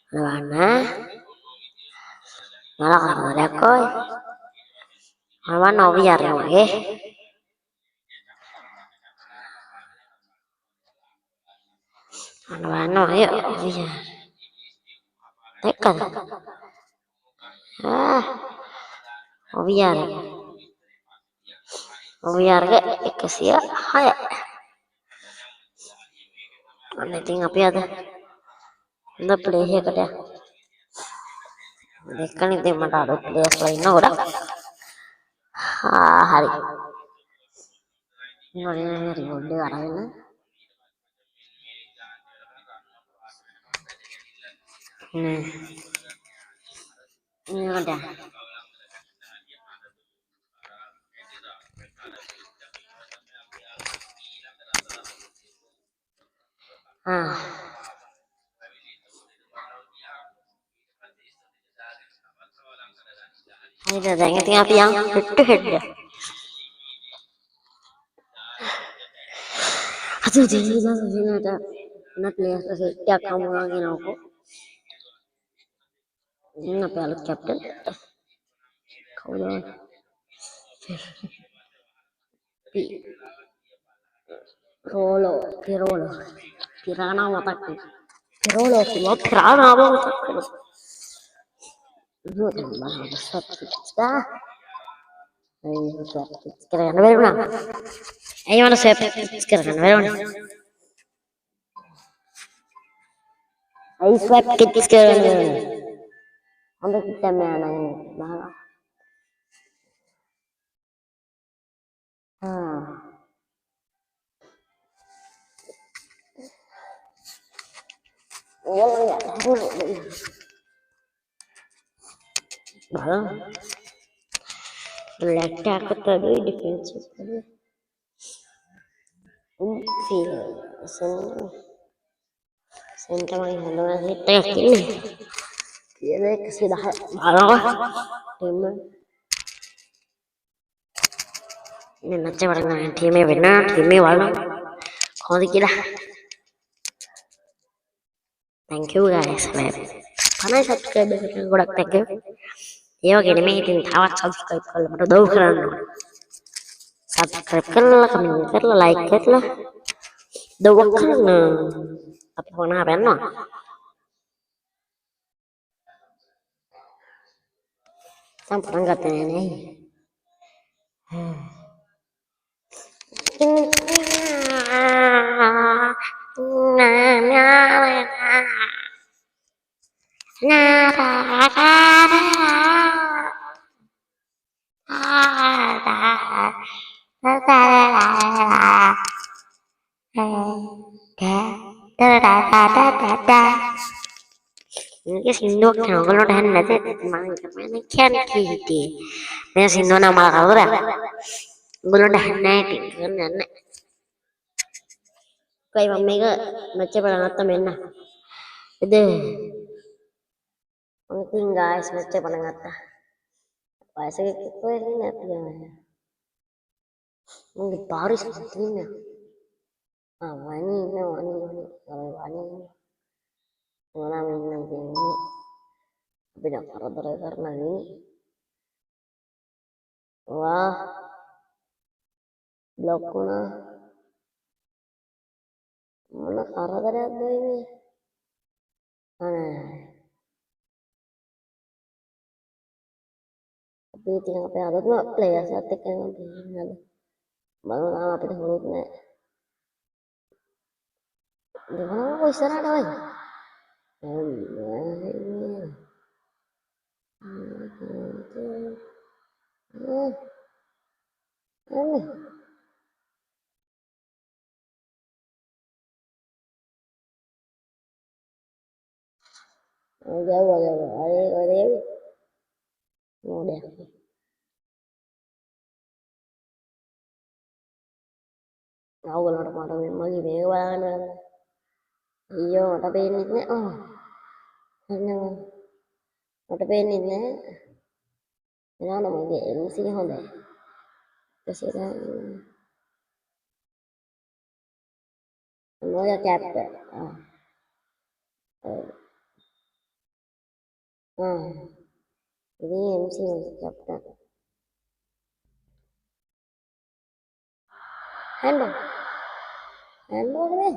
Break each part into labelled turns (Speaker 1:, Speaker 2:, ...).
Speaker 1: Mana? Malah karena ada koi. Mana biar yang Mana ayo biar. Tekan. Ah, biar. Biar ke kesia. Hai. Ano tinggal apa ya tuh? Anda play ya kada. Kan itu mana ada play selain udah. Hari. Ini ribuan orang ini. Nah, ini ada. Ah. Ini ada yang tinggal apa yang head to head ya. Aduh, jadi sini ada. Nak lihat setiap kamu lagi aku. Ini apa alat captain? Kau dah. Pirolo. Pirana mau takkan. Pirolo, pirana mau takkan. Itu tambah besar kita. Ayo swap. Sekarang ada berapa? Ayo mana swap? Sekarang ada berapa? Ayo swap kita sekarang ada berapa? Untuk kita mana ini? Mana? Iya ya, Bang. Belakang aku tadi defensif tadi. Sen tamang haluan kita kini. Dia kasih dah malah. Tema. Ini nanti barang timnya benar, timnya walau. Kau dikira. Thank you guys. Panai subscribe dengan godak thank you. Yo gini meeting tawat subscribe kalau mau tahu kan. Subscribe lah, comment lah, like lah. Dua kan. Apa mana apa no? Sampai enggak ini. Ini sindok kan kalau dah nanti mang kemana kan kiti. Ini sindok nama kalau dah. Kalau dah nanti kan nanti. Kayak mami ke baca paling atas mana. Itu. Mungkin guys baca paling atas. Bahasa kita ini nanti ya. Mungkin Paris sepertinya. Ah wani kalau wani. Mana nanti ini. Tidak karena ini. Wah. Bloknya. Mana karena ada ini. Tapi tinggal apa yang ada play ya statik yang ada. Baru nama apa mulutnya. Di mana aku istirahat dah. Jauh. Udah. Tahu kalau orang lagi bewan. Iya, tapi ini hanya tapi ini nó là một dạng sinh không để tôi sẽ ra nói cho chặt ini MC masih captain. Handball, handball deh.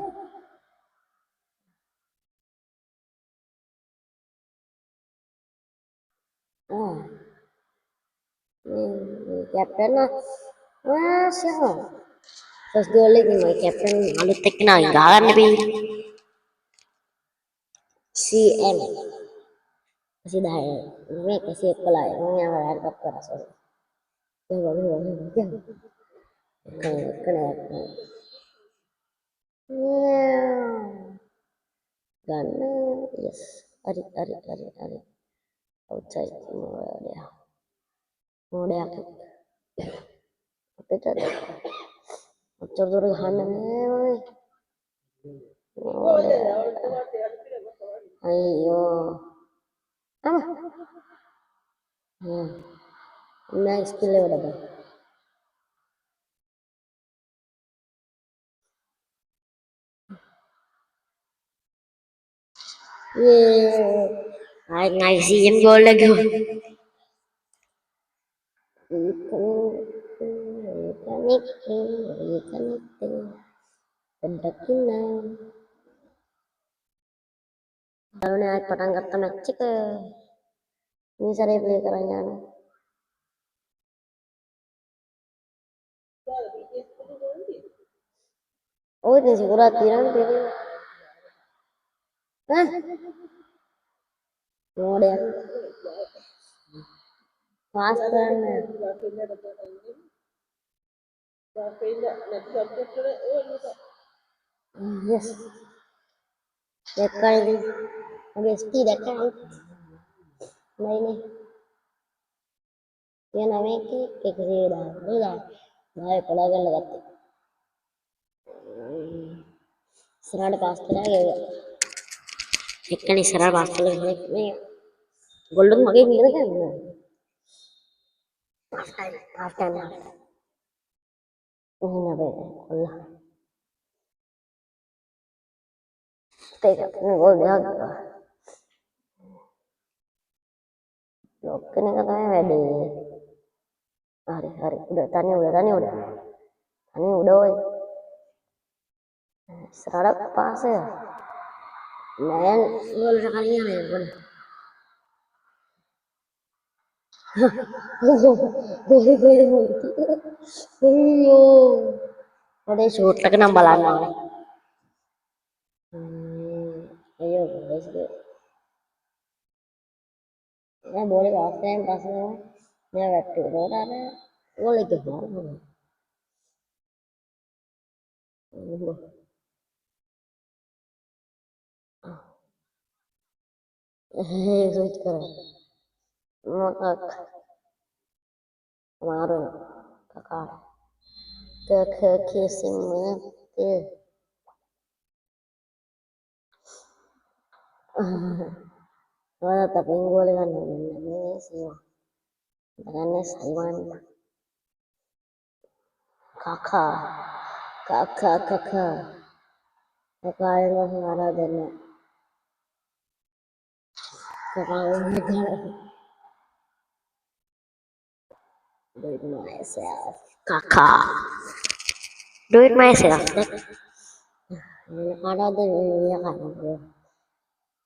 Speaker 1: Ini captain lah. Wah, siapa? Terus gue lagi mau captain, lalu tekna galan lebih CM. Kasih dah, ini kasih pelai, ini yang lain apa rasanya? Jangan. Kena. Gana, yes. Ari. Outside mau dia aku. Kita Atur hana nih. Ayo. Apa? Next kilo udah bang. Ngày gì em vô lagi. Ikan itu pendakinan. Kalau nih perang kata cek ini saya beli keranjang. Oh ini sih kurang tiran beli. Hah? Mau deh. Pastikan. Yes. Dekat ini. Habis dekat. Nah ini. Yang namanya kekiri dah. Udah. Nah, pelagan lagi. Serada pasti lagi. Ikan ini serada pasti lagi. Golden makin gini kan. Maafkan. Ini apa ya? Allah. Tega, ini gol dia. Loh, ini katanya WD. Hari. Udah tani udah. Tani udah, woy. Serada pas ya. Nah, gol sekalinya ya, gol. Udah shoot lagi nambalan. Ayo guys. Nah, boleh pasnya. Ini waktu roda boleh ke mana? Switch keren. Ngakak. Kemarin kakak. Ke kissing mati. Tapi gue dengan ini sih. Dengan Saiwan. Kakak yang masih ada dan kakak do it myself. Kakak do it myself. Ini ada dan ini kan bro.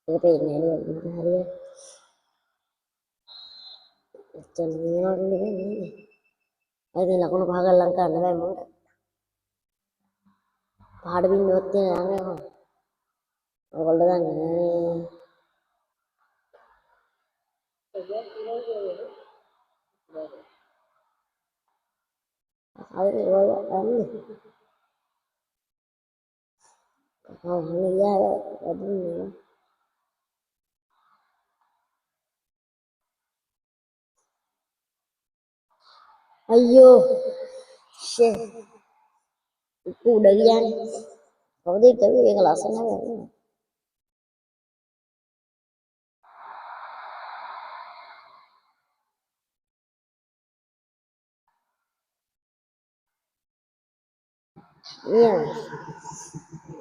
Speaker 1: Tapi ini dia hari. Jangan ini. Ayo lakukan bahagia langkah memang. Pahad भी होते हैं आगे हम और लगा नहीं आगे वाला आने हाँ हमें यार अभी नहीं ayo shit itu udah yan kalau dia tapi yang ngelasan apa iya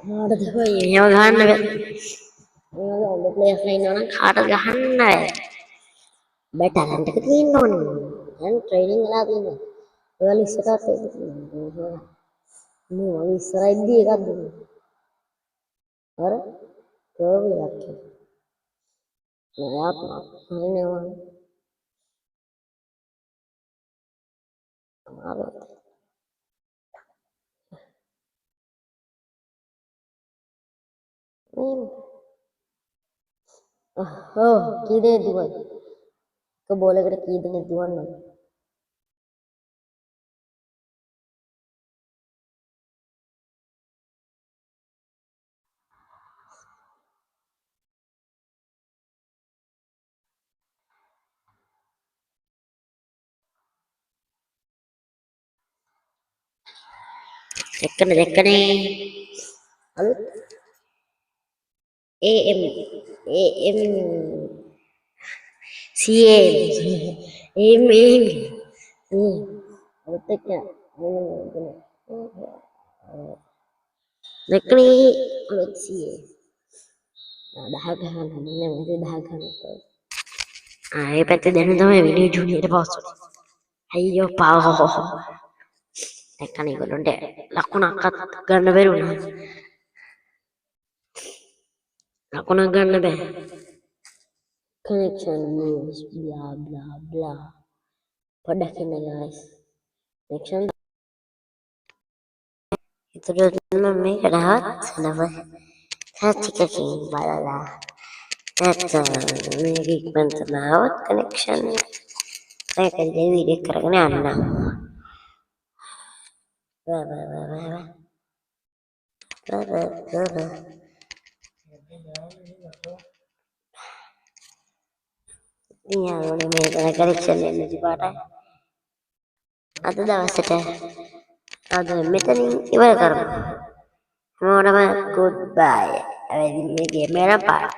Speaker 1: ada tuh yang gahan deh yang udah play offline orang ada gahan deh talent එක තියෙන්න ඕනේ. දැන් ට්‍රේනින් වෙලා තියෙනවා. ඒවල ඉස්සරහට ඒක මම ඉස්සරහින්දී එකක් දුන්නා. අර කර්ව් එකක්. නයාත් හරිනේ වань. අමාරුයි. ඔව් කී දෙනෙක් දුවද? එක බෝලයකට කී දෙනෙක් දුවන්නද? දෙකනේ අලුත් AM AM CA AM අලුත් එක දෙකනේ අලුත් CA 10 ගහන්න හදන්නේ මගේ 10 ගහන්න. ඒ පැත්තේ දැන් තමයි විනය ජුනියර් පාස් වුනේ. අයියෝ පාවෝ. දැක්කනේ ඒගොල්ලන්ට ලකුණක්වත් ගන්න බැරුණා. ලකුණක් ගන්න බෑ. Connection moves blah blah blah. පොඩ්ඩක් ඉන්න guys. connection ඉතුරු මම මේකට හත්නව ටිකකින් බලලා නැත්නම් මේක ඉක්මනට නාවත් connection එක වීඩියෝ කරගෙන යන්න. ඉතින් මේක connection එක නැති පාටයි. අද දවසට අද මෙතනින් ඉවර කරමු. හැමෝටම good bye. අවදින් මේ ගේම් එක පාට